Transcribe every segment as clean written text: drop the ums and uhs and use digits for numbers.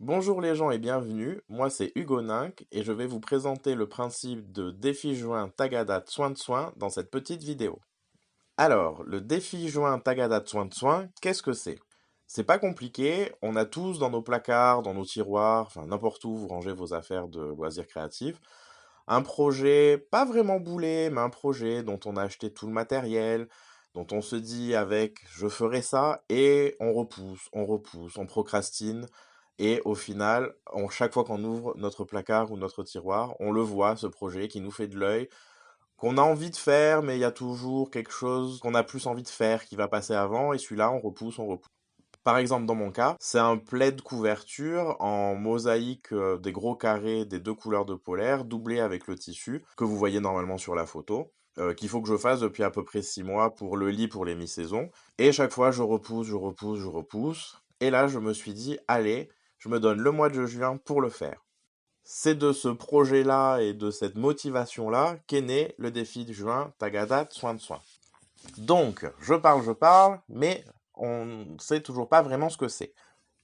Bonjour les gens et bienvenue, moi c'est Hugo Ninck et je vais vous présenter le principe de défi joint Tagada Soin de Soin dans cette petite vidéo. Alors, le défi joint Tagada Soin de Soin, qu'est-ce que c'est? C'est pas compliqué, on a tous dans nos placards, dans nos tiroirs, enfin n'importe où vous rangez vos affaires de loisirs créatifs, un projet, pas vraiment boulé, mais un projet dont on a acheté tout le matériel, dont on se dit avec je ferai ça, et on procrastine, et au final, chaque fois qu'on ouvre notre placard ou notre tiroir, on le voit, ce projet qui nous fait de l'œil, qu'on a envie de faire, mais il y a toujours quelque chose qu'on a plus envie de faire qui va passer avant, et celui-là, on repousse, on repousse. Par exemple, dans mon cas, c'est un plaid couverture en mosaïque des gros carrés des deux couleurs de polaire, doublé avec le tissu que vous voyez normalement sur la photo, qu'il faut que je fasse depuis à peu près 6 mois pour le lit pour les mi-saisons. Et chaque fois, je repousse, je repousse, je repousse. Et là, je me suis dit, allez, je me donne le mois de juin pour le faire. C'est de ce projet-là et de cette motivation-là qu'est né le défi de juin Tagada Soin de Soin. Donc, je parle, mais on ne sait toujours pas vraiment ce que c'est.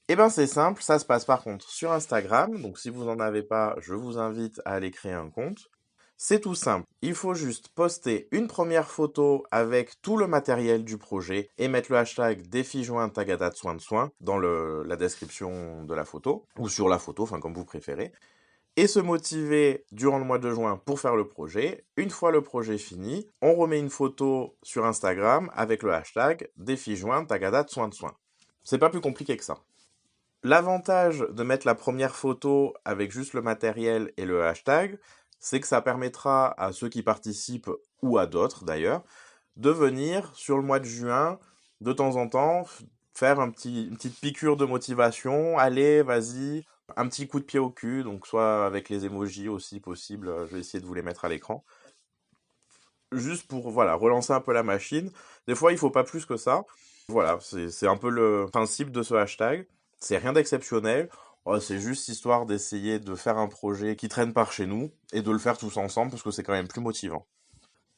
Eh bien, c'est simple, ça se passe par contre sur Instagram. Donc, si vous n'en avez pas, je vous invite à aller créer un compte. C'est tout simple. Il faut juste poster une première photo avec tout le matériel du projet et mettre le hashtag défi joint Tagada de soin de soin dans la description de la photo ou sur la photo, enfin comme vous préférez et se motiver durant le mois de juin pour faire le projet. Une fois le projet fini, on remet une photo sur Instagram avec le hashtag défi juin Tagada de soin de soin. C'est pas plus compliqué que ça. L'avantage de mettre la première photo avec juste le matériel et le hashtag, c'est que ça permettra à ceux qui participent, ou à d'autres d'ailleurs, de venir sur le mois de juin, de temps en temps, faire une petite piqûre de motivation. Allez, vas-y, un petit coup de pied au cul, donc soit avec les emojis aussi possible, je vais essayer de vous les mettre à l'écran. Juste pour voilà, relancer un peu la machine. Des fois, il faut pas plus que ça. Voilà, c'est un peu le principe de ce hashtag. C'est rien d'exceptionnel. C'est juste histoire d'essayer de faire un projet qui traîne par chez nous et de le faire tous ensemble parce que c'est quand même plus motivant.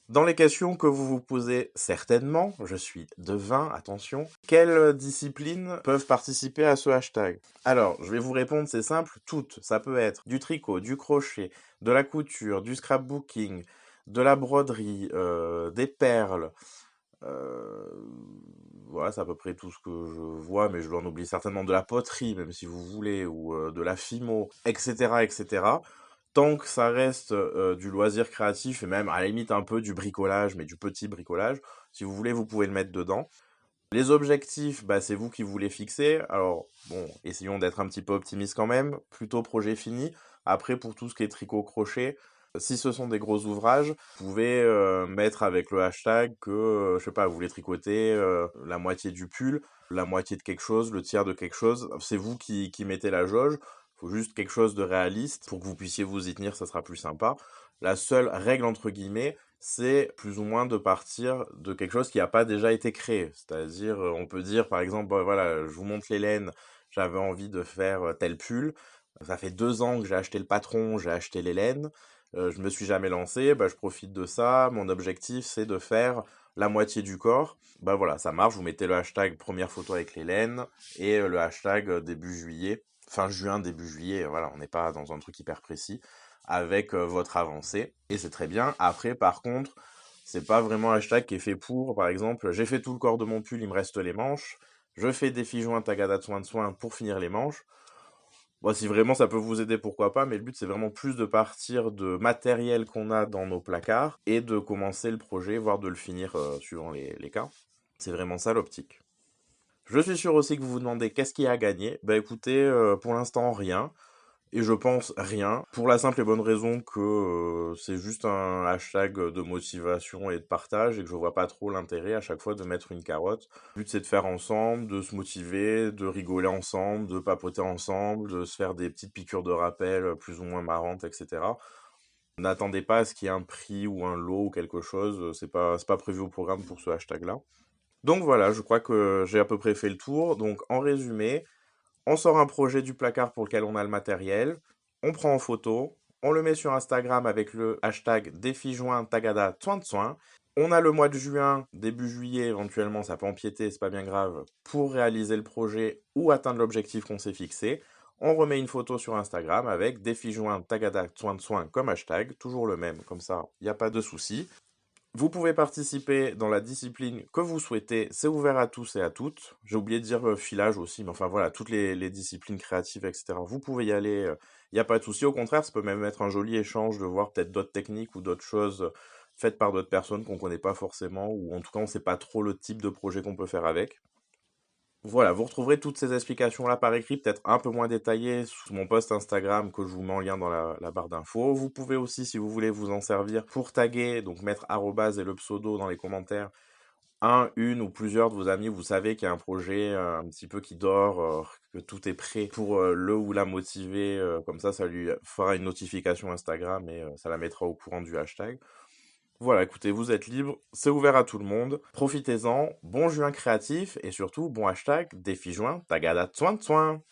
Dans les questions que vous vous posez certainement, je suis devin, attention, quelles disciplines peuvent participer à ce hashtag? Alors, je vais vous répondre, c'est simple, toutes. Ça peut être du tricot, du crochet, de la couture, du scrapbooking, de la broderie, des perles. euh, voilà, c'est à peu près tout ce que je vois, mais je dois en oublier certainement de la poterie, même si vous voulez, ou de la fimo, etc., etc. Tant que ça reste du loisir créatif et même à la limite un peu du bricolage, mais du petit bricolage, si vous voulez, vous pouvez le mettre dedans. Les objectifs, bah, c'est vous qui vous les fixez. Alors, bon, essayons d'être un petit peu optimistes quand même. Plutôt projet fini. Après, pour tout ce qui est tricot-crochet, si ce sont des gros ouvrages, vous pouvez mettre avec le hashtag que, je sais pas, vous voulez tricoter la moitié du pull, la moitié de quelque chose, le tiers de quelque chose. C'est vous qui mettez la jauge. Il faut juste quelque chose de réaliste pour que vous puissiez vous y tenir, ça sera plus sympa. La seule règle entre guillemets, c'est plus ou moins de partir de quelque chose qui n'a pas déjà été créé. C'est-à-dire, on peut dire par exemple, bah, voilà, je vous montre les laines, j'avais envie de faire tel pull. Ça fait 2 ans que j'ai acheté le patron, j'ai acheté les laines. Je me suis jamais lancé, bah, je profite de ça. Mon objectif, c'est de faire la moitié du corps. Bah voilà, ça marche. Vous mettez le hashtag première photo avec les laines et le hashtag début juillet, fin juin, début juillet. Voilà, on n'est pas dans un truc hyper précis avec votre avancée et c'est très bien. Après, par contre, c'est pas vraiment un hashtag qui est fait pour, par exemple, j'ai fait tout le corps de mon pull, il me reste les manches. Je fais défi joint Tagada de soin de soin pour finir les manches. Bon, si vraiment ça peut vous aider, pourquoi pas, mais le but c'est vraiment plus de partir de matériel qu'on a dans nos placards et de commencer le projet, voire de le finir suivant les cas. C'est vraiment ça l'optique. Je suis sûr aussi que vous vous demandez qu'est-ce qu'il y a à gagner. Bah écoutez, pour l'instant rien. Et je pense rien, pour la simple et bonne raison que c'est juste un hashtag de motivation et de partage et que je vois pas trop l'intérêt à chaque fois de mettre une carotte. Le but c'est de faire ensemble, de se motiver, de rigoler ensemble, de papoter ensemble, de se faire des petites piqûres de rappel plus ou moins marrantes, etc. N'attendez pas à ce qu'il y ait un prix ou un lot ou quelque chose, c'est pas prévu au programme pour ce hashtag-là. Donc voilà, je crois que j'ai à peu près fait le tour. Donc en résumé, on sort un projet du placard pour lequel on a le matériel, on prend en photo, on le met sur Instagram avec le hashtag défi joint Tagada soin de soin. On a le mois de juin, début juillet éventuellement, ça peut empiéter, c'est pas bien grave, pour réaliser le projet ou atteindre l'objectif qu'on s'est fixé. on remet une photo sur Instagram avec défi juin Tagada soin de soin comme hashtag, toujours le même, comme ça, il n'y a pas de souci. Vous pouvez participer dans la discipline que vous souhaitez, c'est ouvert à tous et à toutes. J'ai oublié de dire filage aussi, mais enfin voilà, toutes les disciplines créatives, etc. Vous pouvez y aller, il n'y a pas de souci. Au contraire, ça peut même être un joli échange de voir peut-être d'autres techniques ou d'autres choses faites par d'autres personnes qu'on ne connaît pas forcément, ou en tout cas on ne sait pas trop le type de projet qu'on peut faire avec. Voilà, vous retrouverez toutes ces explications-là par écrit, peut-être un peu moins détaillées, sous mon post Instagram que je vous mets en lien dans la barre d'infos. Vous pouvez aussi, si vous voulez, vous en servir pour taguer, donc mettre arrobase et le pseudo dans les commentaires, une ou plusieurs de vos amis, vous savez qu'il y a un projet un petit peu qui dort, que tout est prêt pour le ou la motiver, comme ça lui fera une notification Instagram et ça la mettra au courant du hashtag. Voilà, écoutez, vous êtes libre, c'est ouvert à tout le monde. Profitez-en, bon juin créatif et surtout bon hashtag défi juin Tagada Tsoin Tsoin.